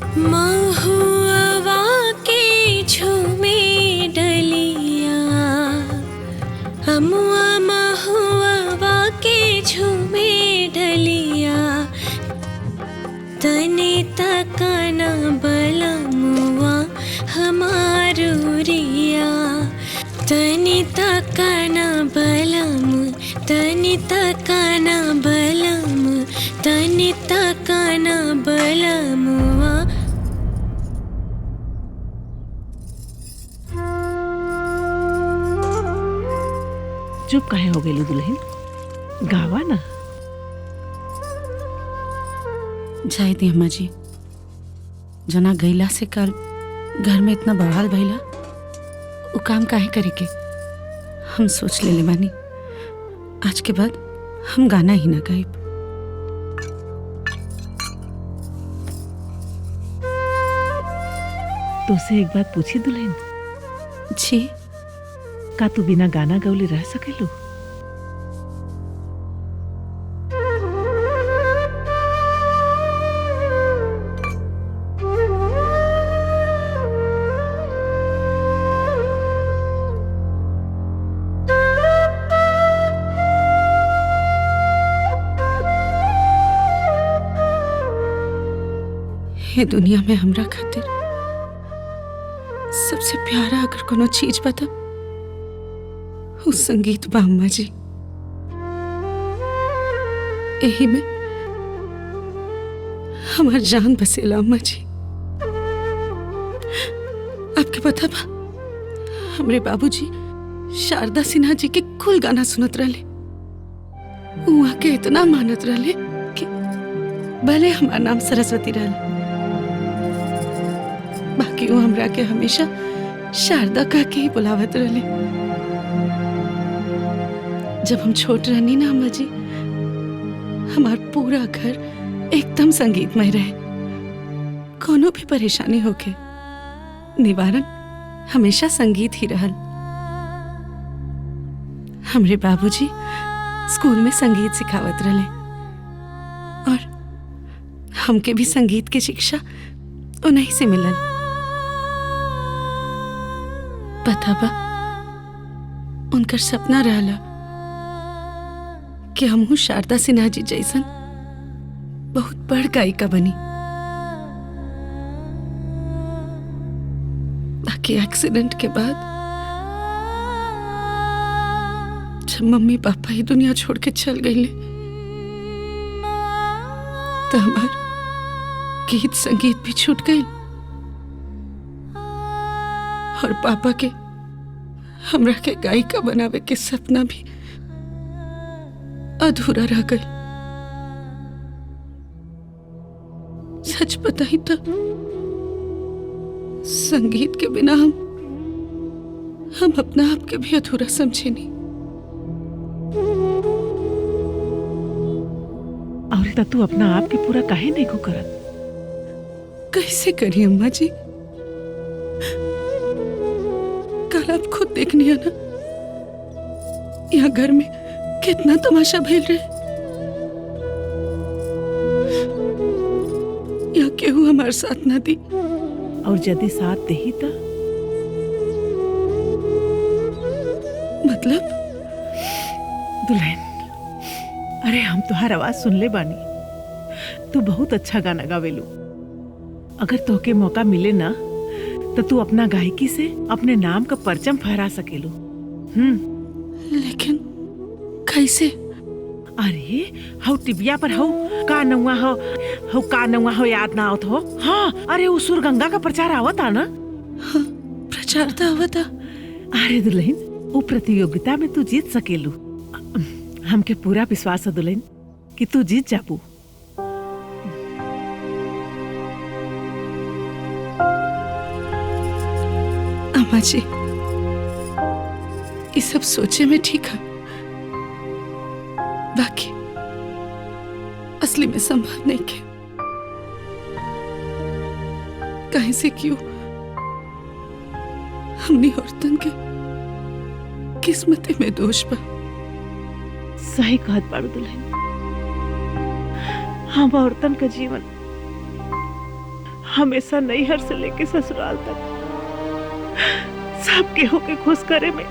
महुआ के झूमे डलिया, अमुआ महुआ के झूमे डलिया, तने तकना बलमुआ हमारू रिया, तने तकना बलम, तने तकना बलम, तने तकना बलमुआ। चुप काहे हो गेलू दुल्हन? गावा ना। जाए दी अम्मा जी, जना गईला से कल घर में इतना बवाल भइला, वो काम काहे करे के हम सोच ले बानी। आज के बाद हम गाना ही ना गाइब। तो से एक बात पूछी दुल्हन? जी। का तू बिना गाना गौले रह सकेलू? ये दुनिया में हमरा खातिर सबसे प्यारा अगर कोनो चीज बता, वो संगीत बा अम्मा जी। यही में हमार जान बसेला अम्मा जी। आपके पता बा, हमरे बाबूजी शारदा सिन्हा जी के कुल गाना सुनत रहले। वहाँ के इतना मानत रहले कि भले हमार नाम सरस्वती रहले, बाकी वो हमरा के हमेशा शारदा कह के ही बुलावत रहले। जब हम छोट रहनी ना अम्मा जी, हमार पूरा घर एकदम संगीतमय रहे। कोनो भी परेशानी होके निवारण हमेशा संगीत ही रहल। हमरे बाबूजी स्कूल में संगीत सिखावत रहले और हमके भी संगीत की शिक्षा उन्हीं से मिलल। पता बा, उनकर सपना रहला कि हमहू शारदा सिन्हा जी जैसन बहुत बड़ गायिका बनी। बाकी एक्सीडेंट के बाद जब मम्मी पापा ही दुनिया छोड़ के चल गईले, तो हमार गीत संगीत भी छूट गई और पापा के हमरा के गायिका बनावे के सपना भी अधूरा रह गई। सच बताई तो संगीत के बिना हम अपना आप के भी अधूरा समझे नहीं। और तू अपना आप के पूरा काहे नहीं को करत? कैसे करी अम्मा जी? कल आप खुद देखनी है ना, यहाँ घर में कितना तमाशा भेल रहे। यहाँ केहू हमारे साथ ना दी, और यदि साथ देही तो मतलब? दुल्हन, अरे हम तुहार आवाज सुन ले बानी। तू बहुत अच्छा गाना गावेलू। अगर तोके मौका मिले ना तो तू अपना गायकी से अपने नाम का परचम फहरा सकेलू। लेकिन कैसे? अरे हौ टिबिया पर हौ का नौआ हो याद ना आवत हो? हाँ, अरे वो सुरगंगा का प्रचार आवता ना। हाँ, प्रचार तो आवता। अरे दुल्हन, वो प्रतियोगिता में तू जीत सकेलू। हमके पूरा विश्वास है दुल्हन कि तू जीत जाबू। अम्मा जी, ये सब सोचे में ठीक है, बाकी असली में संभव नहीं के। कहीं से क्यों हमनी औरतन के किस्मत में दोष बा। सही कहत बाड़ू दुल्हन। हम औरतन का जीवन हमेशा नैहर से लेके ससुराल तक सब केहू के खुश करे में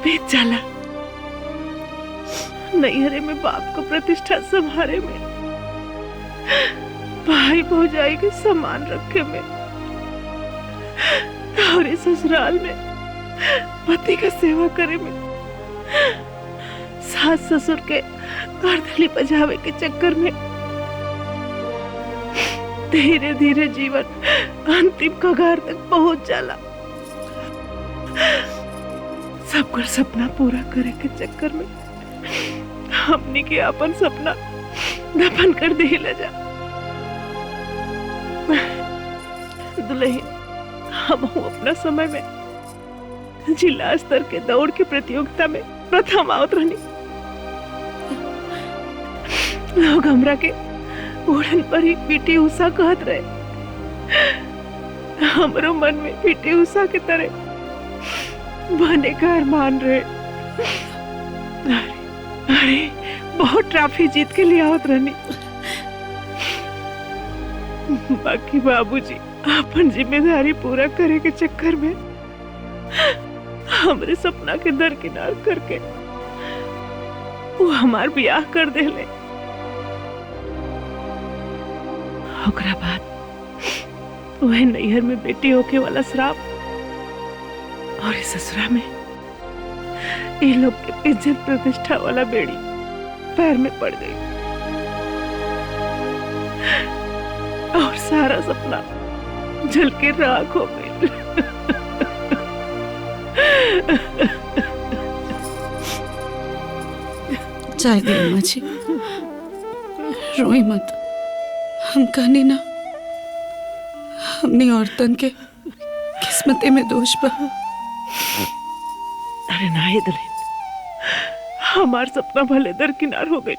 बीत जाला। नैहरे में बाप को प्रतिष्ठा संभारे में, भाई भौजाई के सम्मान रखे में, और इस ससुराल में पति का सेवा करे में, सास ससुर के गर्दली बजावे के चक्कर में धीरे धीरे जीवन अंतिम कगार तक पहुंच जाला। सबका सपना पूरा करे के चक्कर में हमने के अपन सपना दफन कर देला जा। दुल्हन, हम अपना समय में जिला स्तर के दौड़ की प्रतियोगिता में प्रथम आवत रहनी। लोग हमरा के उड़न पर ही पीटी उषा कहत रहे। हमरो मन में पीटी उषा के तरह बने का अरमान रहे। अरे बहुत ट्रॉफी जीत के लिए आवत रहनी। बाकी बाबूजी अपन जिम्मेदारी पूरा करे के चक्कर में हमरे सपना के दरकिनार करके वो हमार ब्याह कर देले। ओकरा बाद वह नैहर में बेटी होके वाला श्राप और इस ससुरा में ये लोग के इज्जत प्रतिष्ठा वाला बेड़ी पैर में पड़ गई और सारा सपना जल के राख हो गई। चाय दे अम्मा जी, रोई मत। हम कहनी ना, हमने औरतन के किस्मते में दोष बा। अरे ना हे दुल्हन, हमार सपना भले दरकिनार हो गई,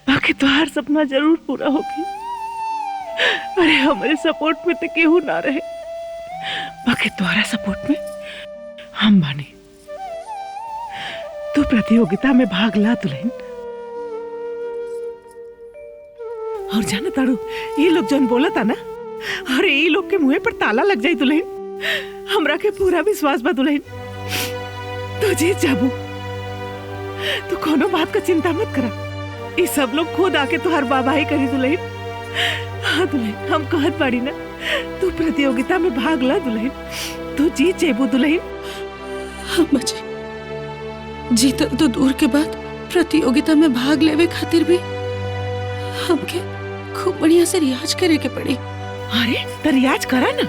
बाकी तुम्हार सपना जरूर पूरा होगी। अरे हमारे सपोर्ट में तो केहू ना रहे, बाकी तुम्हारा सपोर्ट में हम बानी। तू प्रतियोगिता में भाग ला दुल्हन। और जाना ताड़ू, ये लोग जौन बोला था ना, अरे ये लोग के मुंह पर ताला लग जाई दुल्हन। हमरा के पूरा विश्वास बा दुल्हन, तू जीत जाबू। तू कोनो बात का चिंता मत करा, ये सब लोग खुद आके तुहार बाबा ही करी दुल्हन। हाँ दुल्हन, हम कहत बाड़ी ना, तू प्रतियोगिता में भाग ला दुल्हन, तू जीत जेबू दुल्हन। अम्मा जी, जीतल तो दूर के बाद प्रतियोगिता में भाग लेवे खातिर भी हमके खूब बढ़िया से रियाज करे के पड़ी। अरे तो रियाज करा ना।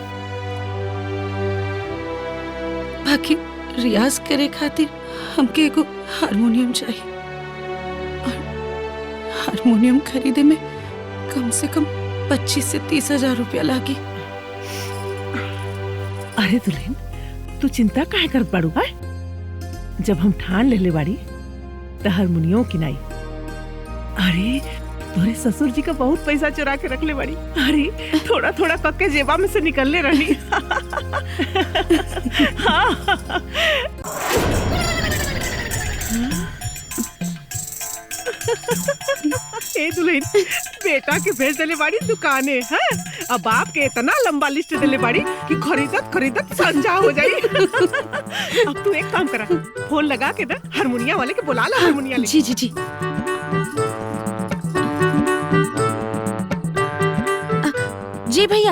बाकी रियाज करे खातिर हमके एगो हारमोनियम चाहिए, और हारमोनियम खरीदे में कम से कम 25 से 30 हजार रुपया लागी। अरे दुल्हन, तू चिंता काहे करत बाड़ू? है जब हम ठान लेले बाड़ी तो हारमोनियम किनाई। अरे तोरे ससुर जी का बहुत पैसा चुरा के रख ले बाड़ी। अरे थोड़ा थोड़ा पक्के जेबा में से निकलने रही। हाँ। ए दुल्हन, बेटा के भेज देले बाड़ी दुकाने है, अब बाप के इतना लंबा लिस्ट देले बाड़ी कि खरीदत खरीदत संजा हो जाई। अब तू एक काम करा, फोन लगा के ना हारमोनिया वाले के बुला ला। हारमोनिया ले। जी जी जी। जी भैया,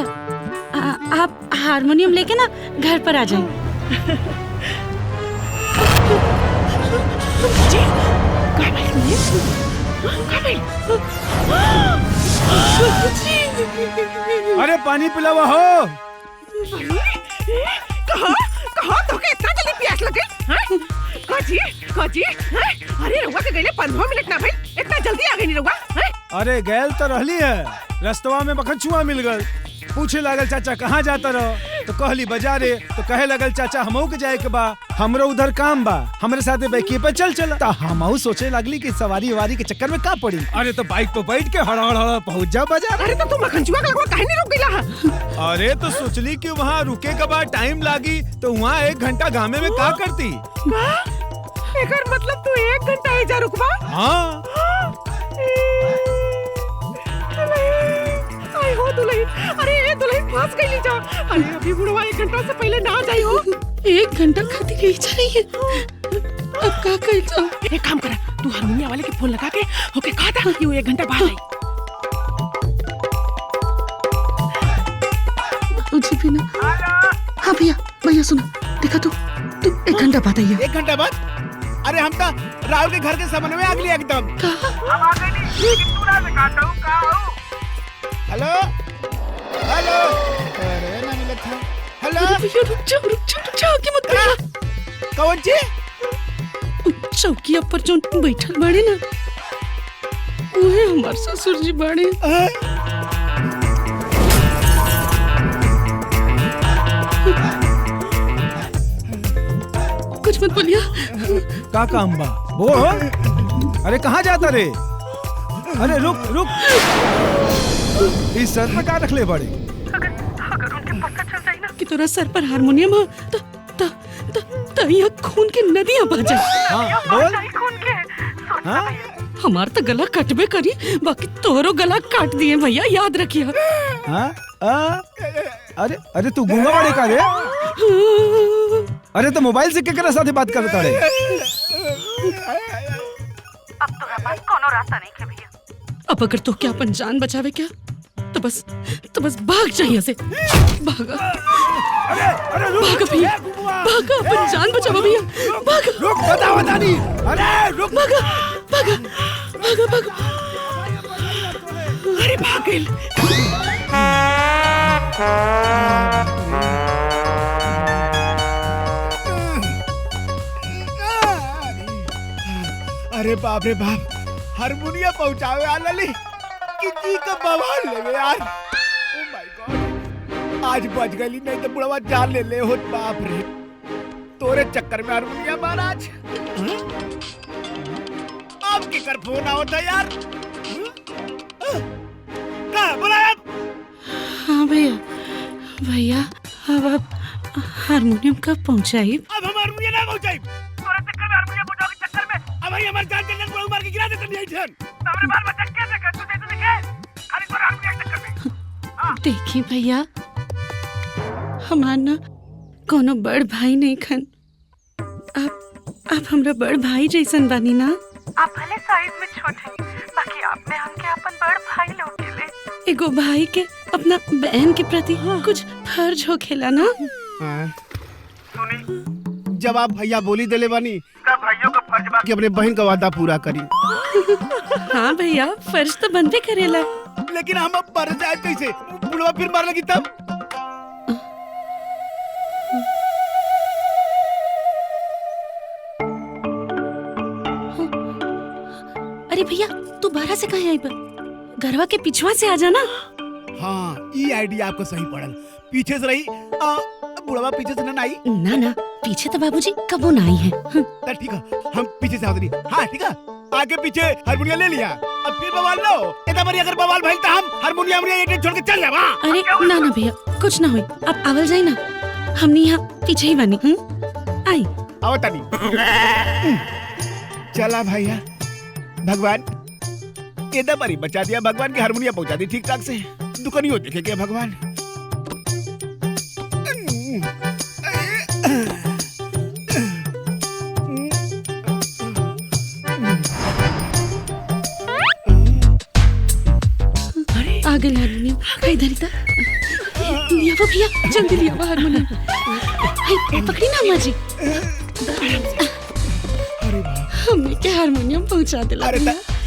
आप हारमोनियम लेके ना घर पर आ जाएं। जी, अरे पानी पिलावा हो। कहाँ तो के इतना जल्दी प्यास लगे? काजी, अरे रउआ के गइले 15 मिनट ना भइल, इतना जल्दी आ गई नी रउआ? अरे गैल तो रहली है, रस्तवा में बखचुआ मिल गल। पूछे लागल चाचा कहाँ जाता रहो, तो कहली बाजारे। तो कहे लगल चाचा हमहू के जाए के बा, हमरो उधर काम बा, हमरे साथे बाइक पे चल। तो हमहू सोचे लगली कि सवारी के चक्कर में का पड़ी। अरे तो बाइक पे बैठ के हड़ा पहुँच जा बाजार। अरे तो तुम मखनचुआ के लगवा काहे नहीं रुक गइला? अरे तो सोचली कि वहाँ रुके के बाद टाइम लागी, तो वहाँ 1 घंटा गामे में का करती। एकर मतलब तू 1 घंटा ही जा रुकबा? हाँ। आई हो दुल्हन, अरे दुल्हन फंस गई जा। अरे अभी बुढ़वा 1 घंटा से पहले ना जाई हो। 1 घंटा खातिर यही जा रही है। अब का कही जाऊं? एक काम कर, तू हारमोनिया वाले के फोन लगा के ओके कहा था कि वो 1 घंटा बाद आई। बाबूजी भी ना। हाँ भैया, भैया सुनो, देखा तू 1 घंटा बाद आई है। 1 घंटा बाद? अरे हम तो राहुल के घर के सामने में आ गए एकदम। हम आ गए नहीं, तू ना दिखाता हूँ कहाँ हो। हेलो हेलो, अरे ना मिला था। हेलो भैया रुक जाओ, आगे मत बढ़िया। कौन जी? चौकिया पर जो बैठल बाड़े ना, उहे हमार ससुर जी बाड़े। कुछ मत बोलिया। का काम बा वो? अरे कहाँ जाता रे? अरे रुक रुक, इस सर में का रख ले बड़े? अगर उनके पता चल जाए ना कि तोरा सर पर हारमोनियम हो तो यहाँ खून की नदियाँ बह जाए। हाँ बोल। खून के हाँ हमार तो गला कटबे करी, बाकी तोरो गला काट दिए भैया, याद रखिया। हाँ अरे अरे तू गूंगा बड़े का रे? अरे तो मोबाइल से केकरा साथे बात करता रे? अब तोरा पास कोनो रास्ता नहीं है भैया। अब अगर तो क्या अपन जान बचावे क्या, तो बस भाग जाइए से, भागा। अरे रुक भागा भैया, भागा, अपन जान बचावा भैया, भागा। रुक, बता नहीं। अरे रुक, भागा। अरे भाग गई। अरे बाप रे बाप, हारमोनिया पहुंचावे आ लली कि जी का बवाल लेवे यार। ओ माय गॉड, आज बच गई नहीं तो बुढ़वा जान ले होत। बाप रे, तोरे चक्कर में हारमोनिया महाराज। अब के कर फोन आओ था यार। का बोला अब? हाँ भैया अब हारमोनियम कब पहुंचाई? अब हम हारमोनिया ना पहुंचाई। तोरे चक्कर में हारमोनिया बजाओ के चक्कर में अब भाई हमारे जान चलने को मार के गिरा देते नहीं ठन। सामने बाल बच्चा क्या देखा तुझे तो दिखे खाली तोरे हारमोनिया के चक्कर में। देखी भैया, हमार ना कोनो बड़ भाई नहीं खन, आप हमरा बड़ भाई जैसन बानी ना। आप भले साइज में छोटे, बाकी आप में हमके अपन बड़ भाई लोग के ले। एगो भाई के अपना बहन के प्रति कुछ फर्ज हो खेला ना। सुनी, जब आप भैया बोली देले बानी का भाइयों का फर्ज बा कि अपने बहन का वादा पूरा करी। हाँ भैया, फर्ज तो बनबे करेला। लेकिन हम अब मर जाए कैसे? बुढ़वा फिर मार लगी तब। अरे भैया, तू बाहर से कहाँ आई बा? घरवा के पिछवा से आ जाना। हाँ, ये आइडिया आपको सही पड़ल। पीछे से रही बुढ़वा पीछे से ना आई। ना पीछे तो बाबूजी कबो ना आई है। ठीक है, हम पीछे से आवतनी। हाँ ठीक है, आगे पीछे हारमोनिया ले लिया। अब फिर बवाल लो। इतना बड़ी अगर बवाल भाई तो हम हारमोनिया ये छोड़ के चल जावा। अरे ना भैया, कुछ ना हुई। आप आवल जाई ना, हमने यहाँ पीछे ही बनी। आई आवता नहीं। चला भैया, भगवान इतना बड़ी बचा दिया। भगवान की हारमोनिया पहुंचा दी ठीक ठाक से। दुकानियों देखे क्या भगवान। आ गई हारमोनियम। इधर लिया वो भैया, जल्दी लिया वो हारमोनियम। पकड़ी ना अम्मा जी। हमने क्या हारमोनियम पहुंचा दिला। अरे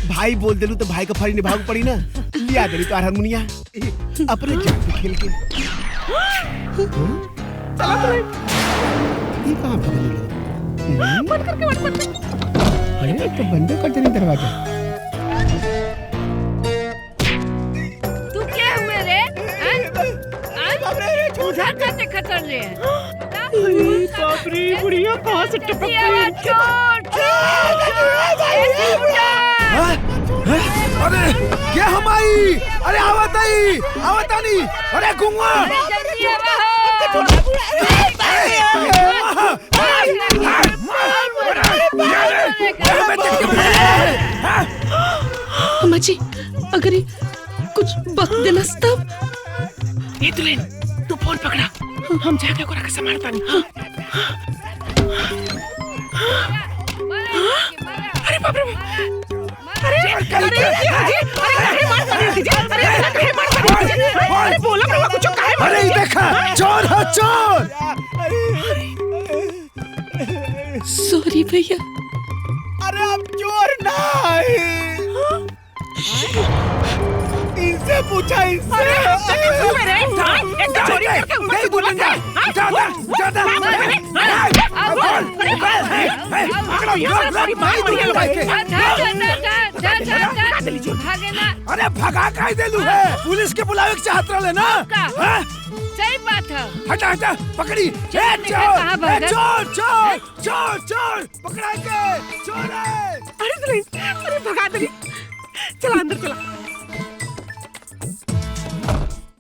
भाई बोल दिलू तो भाई का फर्ज निभाव पड़ी ना। लिया दे तो हारमोनिया अपने जान पे खेल के। ये कहाँ पे बंद करके अरे तो बंद कर देनी दरवाजा। तू क्या हुए रे? उधर कैसे खतर रहे हैं? बाप रे, बुढ़िया कहाँ से टपक गई? अरे क्या हम आई? अरे आवता नहीं। अरे गुंगा अम्मा जी, अगर ये कुछ वक्त दिलस तब। ए दुल्हन, तू फोन पकड़ा, हम जाके ओकरा के संभालता नहीं। अरे बाप रे, अरे बोला कुछ काहे? अरे देखा, चोर हो चोर। सॉरी भैया। अरे अब चोर नहीं, इनसे पूछा, इनसे। अरे भगा काहे देलू है? पुलिस के बुलावे के चाहत रहले ना? सही बात है। हटा हटा, पकड़ी। चोर चोर चोर चोर, पकड़ा के चोर है। अरे दुल्हन, अरे भगा दे, चला अंदर चला।